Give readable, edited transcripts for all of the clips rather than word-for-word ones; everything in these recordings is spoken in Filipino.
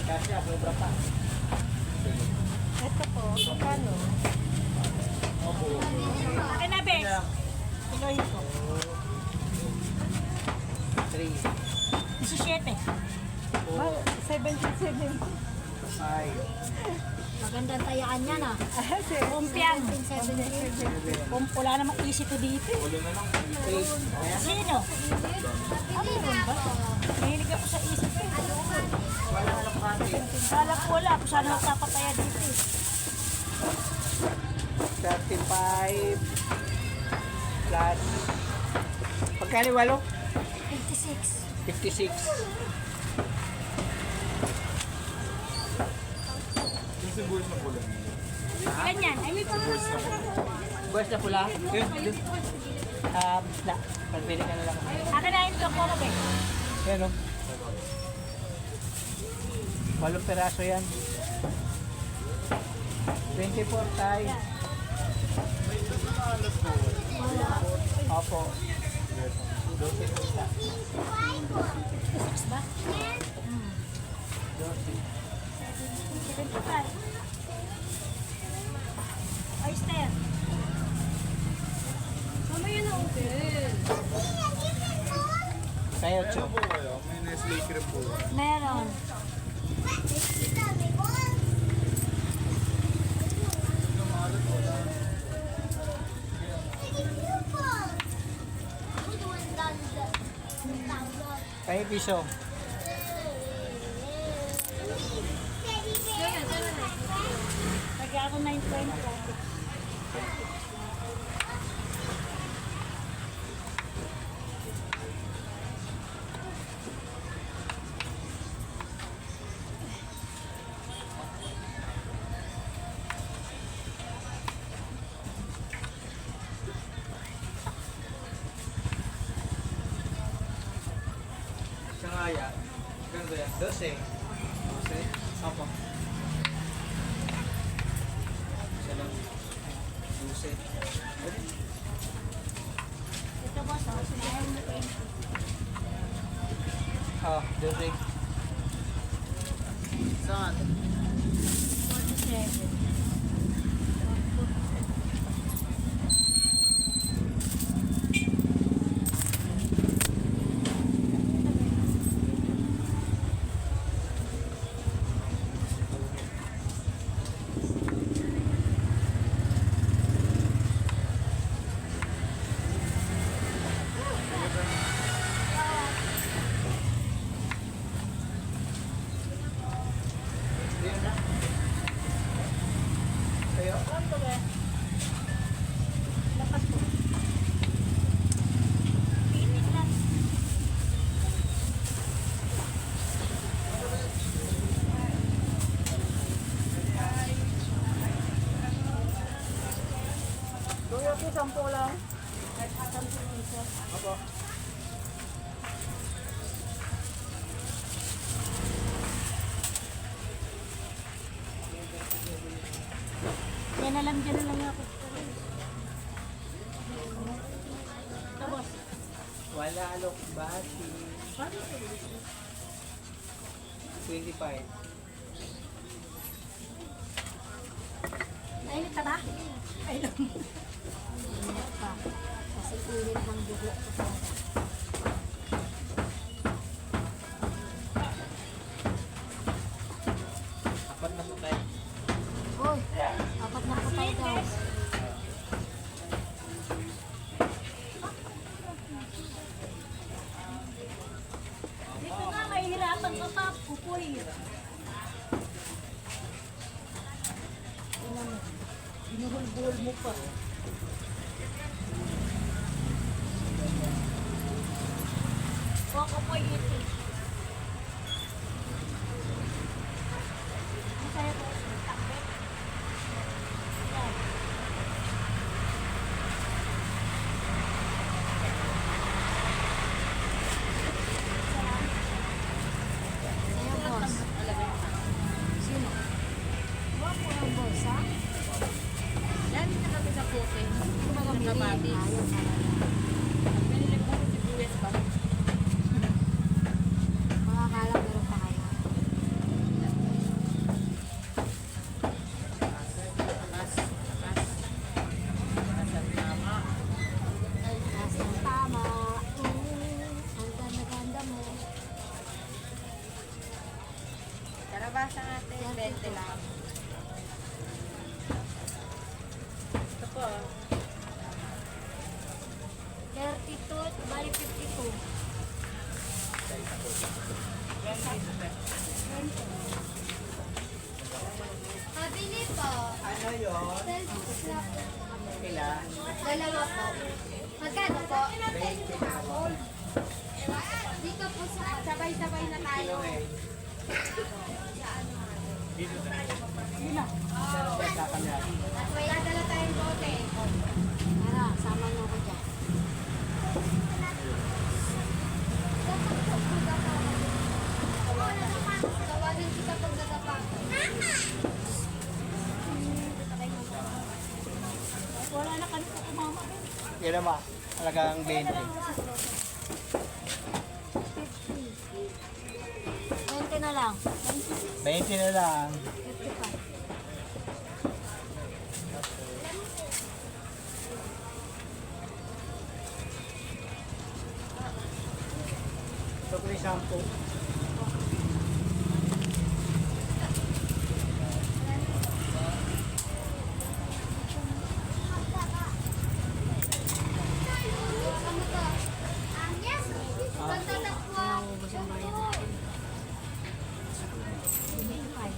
Kasi sobra pa. Ito po, magkano? Akin na, Bes. Kilohin ko. 3, 17. 77. 5, Magandang tayaan yan ah. Kumpiang. 17. Kung wala namang isip ko dito. 8. Sino? Mahilig ako sa isip ko. Wala lang kami. Kala ko wala. Kung saan magpapataya dito eh. 35 plus pagkali 8? 56. 56. Ilan yan? Ay, may Buwes na pula? Na. Pagpili ka na lang. akin na yung ko na, Bes. Yan o. 8 peraso yan. 24 tayo. Opo. 12 pita. Six ba? 12. 75. Oyster. Mamaya na open. Kaya 8. May Nestle cream po. Meron. Kaya piso. Lagyan ako 9.4. Siya nga yan. Ganito yan. 12. 12. Opo. Siya lang. 12. Ito boss, oh. Sinahin mo 20. Ah, 12. Saan? 47. Yan na. Kayo? Ano ba? Lakas po. Pinit lang. Kuya, 10 lang. Opo. Yan na lang, dyan na lang ako. Ito boss. Wala alok bati. 25. Mainit ka ba? Ay lang. Pa. Kasi init ng dugo ko pa. Apat na po tayo. Uy, apat na patay daw. Dito nga, mahihirapan ka pa. Pupoy. Tingnan mo. Binuhul-buhul mo pa. Coco po ito. Masaya po. Takbe. Yan. Sa'yo, boss. Sino? Huwag mo ang boss, ha? Yan, na kami sa puti. Mga Ayaw kamatis. talaga. Pinili ko sa sibuyas ba? kalabasa natin, 20 lang. Ito po. 32, bali 52. Pabili po. Ano yun? Selfie slap. Kailan? Dalawa po. Magkano po? 20 na ako. Dito po sa Sabay-sabay na tayo. At may dadala tayong bote. Tara, sama niyo ako dyan. Tawagan kita pag nadapa. Wala na kami sa kumama. Kailan ba? Talagang 20. 20 na lang. 20 na lang. 55. Ito ko yung shampoo. Ano to? Yes. Ganda na po. Ubus ang bayan natin. 25.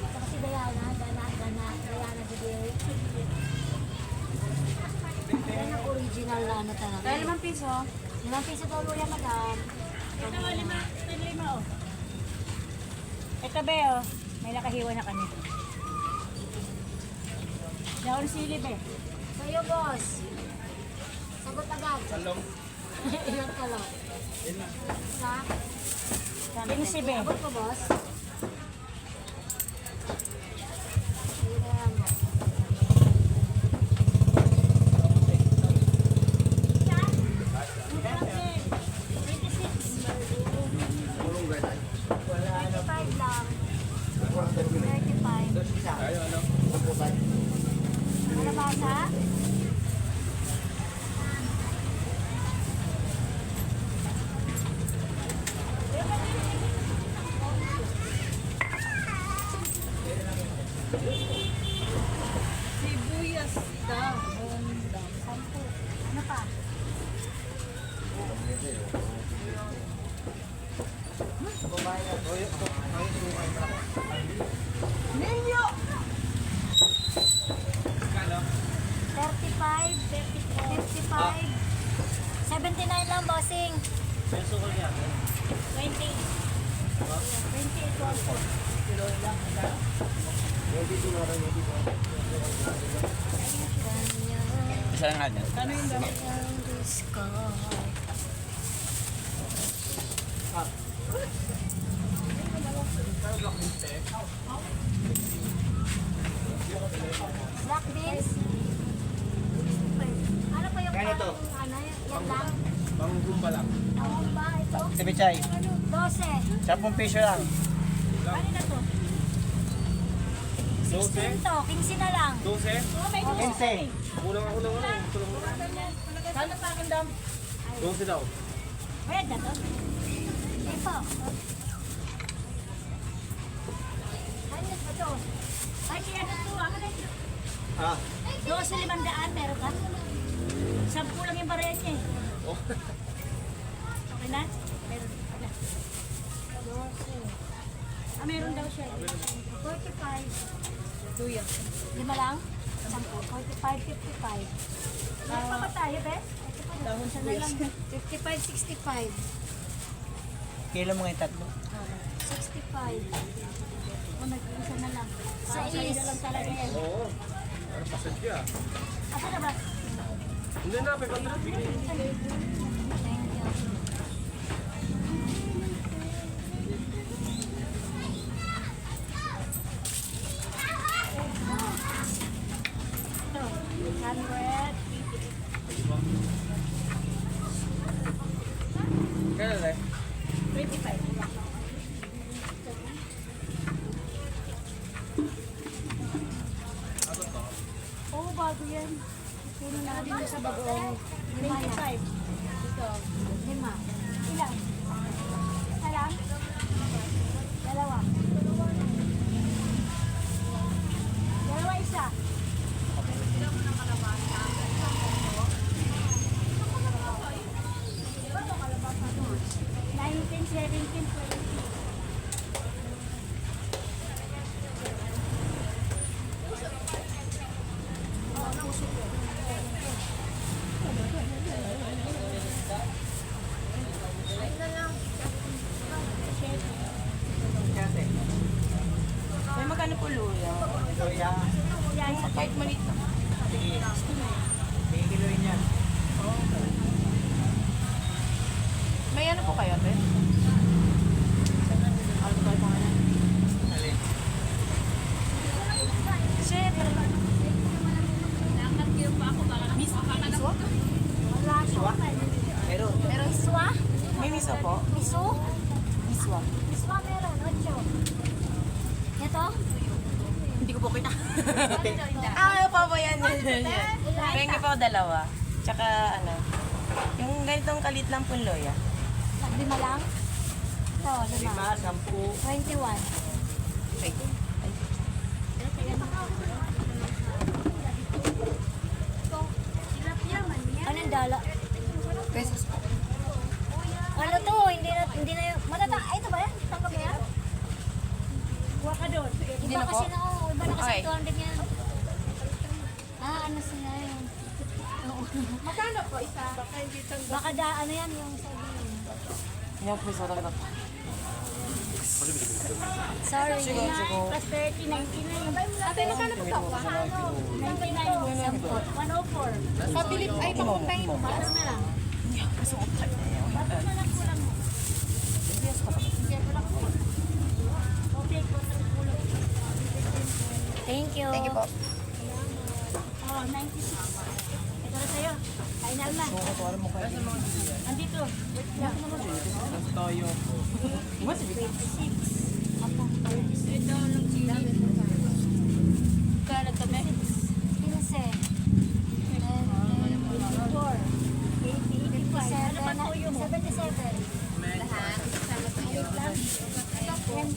Ito kasi Diana Didier. Yan ang original na ano talaga. Dahil 5 piso. 5 piso daw yan, madam. Ito nga, 5 oh. Ito be oh. May nakahiwa na kami. Daon sili be. Sa'yo, boss. Sagot agad. Salong. Ilan ka lang? Ha? Bingsi be. Abot ko, boss. Ayan. Pulong ganay. 35 lang. Doon 35. isa. Ayaw ano? Pagputay. Kalabasa? Sibuyas daw. 10. Ano pa? Ninyo! 35, 55, 79 lang, bossing. 20. 28 also. Isa lang ganyan. Ano yung dami? Black beans. Ano pa yung Ganito. ano, yan lang? Pangugumba lang. Ang ba ito? Tibichay. 12. 10 piso lang. Ano na to? 16 to, 15 na lang. 12? Oh, may 15. Kulang ako ng ano. Kano pa akin dam? 12 daw. Bayad na to? Ito. Ano ba ito? Ay, kaya na to. Ako na ito. Ha? 12,500, meron ka? 10 lang yung barya niya eh. Oh. Okay na? Meron. Wala. 12. Ah, meron daw siya. 45. Tuyo. 5 lang? 10. 45, 55. Meron pa ba tayo, be? Dahon sa lang. 55, 65. Kilo mo yung tatlo. 65. O nag-iisa na lang. Sa Sa'yo is. na lang talaga yan. Oo. Parang pasadya. Asa na ba? Hindi na, 500. Thank you. Ito. 100. Kaya na 25. Ano to? Oo, bago yan. Sino na dito sa bagoong? 25. Dito. 5. Ilan? Isa lang? Dalawa. Dalawa isa. Nineteen, 17, 20. Kaya May magkano po luya? Luya. Yan. Kahit maliit na. Sige. Sige kiloin yan. May ano po kayo, te? Ano ba yung mga Alin? Shit! Miso? Wala siya. Meron. Pero iswa? May miso po? Miso? Miswa. Iswa meron. 8. Ito? Hindi ko po kita. Ano pa po yan? Pengi po dalawa. Tsaka ano, yung ganitong kalit lang po luya. 5 lang? Ito, 5. 5, 10. 21. Okay. Anong dala? Pesos po. Ano to? Hindi na yung... Ay, ito ba yan? Tanggap mo yan? Kuha ka doon. Iba na po? kasi na, iba na kasi Okay. 200 yan. Ano sila yun? Magkano po isa? Baka hindi tanggap. Baka ano yan yung sabi yun. Yung piso talaga. Sorry. Sige, sige. Plus 30, 99. Ate, magkano po ka? 99. 104. Pabilit ay pakumpay mo. Batas na lang. Gusto ko type na yun. Batas na lang kulang mo. Hindi ko lang po. Okay, kulang. Thank you. Thank you po. Oh, 96. Ito na sa'yo. Final na. Kukutuwaran mo kayo. Andito. Wait lang. Tapos toyo. What's it? 26. Ito, nung chili. Kala kami. 15. 4. 85. Ano pa po yung 77. lahat? Wait lang. 10.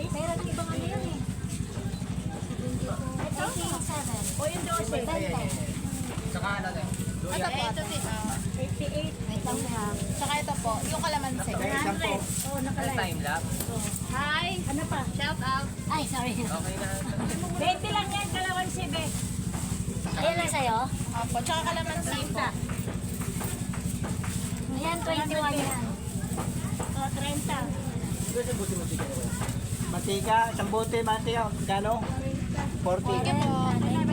Meron ng ibang ano yun eh. Ito? 87. O yung 12. 20. Saka ano na. Luya. Ito din. 88. Wait lang ha. Saka ito po, yung kalamansi. 100. Oh, nakalive. Time lapse. Hi! Ano pa? Shout out! Ay, sorry. Okay na. 20 lang yan, kalawan si Be. Ayan lang sa'yo. Opo, tsaka kalamansi po. Ayan, 21 yan. O, 30. Mantika, isang bote mantika. Gano? 40. Sige po. Thank